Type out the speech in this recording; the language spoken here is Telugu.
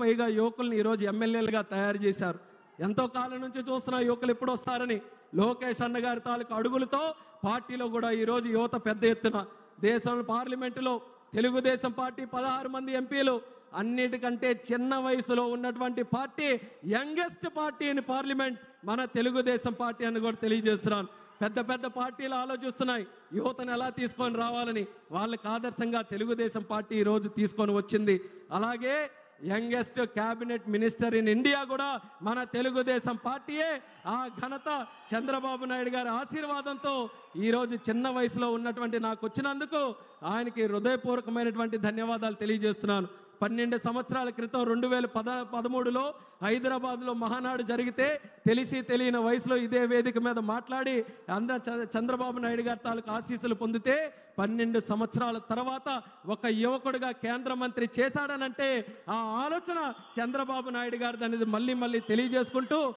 పైగా యువకుల్ని ఈరోజు ఎమ్మెల్యేలుగా తయారు చేశారు. ఎంతో కాలం నుంచి చూస్తున్న యువకులు ఎప్పుడు వస్తారని లోకేష్ అన్న గారి తాలూకు అడుగులతో పార్టీలో కూడా ఈరోజు యువత పెద్ద ఎత్తున దేశం పార్లమెంటులో తెలుగుదేశం పార్టీ 16 మంది ఎంపీలు, అన్నిటికంటే చిన్న వయసులో ఉన్నటువంటి party, youngest party in parliament మన తెలుగుదేశం పార్టీ అని కూడా తెలియజేస్తున్నాను. పెద్ద పెద్ద పార్టీలు ఆలోచిస్తున్నాయి యువతను ఎలా తీసుకొని రావాలని. వాళ్ళకి ఆదర్శంగా తెలుగుదేశం పార్టీ ఈరోజు తీసుకొని వచ్చింది. అలాగే youngest cabinet minister in India కూడా మన తెలుగుదేశం పార్టీయే. ఆ ఘనత చంద్రబాబు నాయుడు గారి ఆశీర్వాదంతో ఈరోజు చిన్న వయసులో ఉన్నటువంటి నాకు వచ్చినందుకు ఆయనకి హృదయపూర్వకమైనటువంటి ధన్యవాదాలు తెలియజేస్తున్నాను. 12 సంవత్సరాల క్రితం 2013లో హైదరాబాద్లో మహానాడు జరిగితే తెలిసి తెలియని వయసులో ఇదే వేదిక మీద మాట్లాడి చంద్రబాబు నాయుడు గారి తాలూకు ఆశీస్సులు పొందితే 12 సంవత్సరాల తర్వాత ఒక యువకుడిగా కేంద్ర మంత్రి చేశాడనంటే ఆ ఆలోచన చంద్రబాబు నాయుడు గారిది అనేది మళ్ళీ తెలియజేసుకుంటూ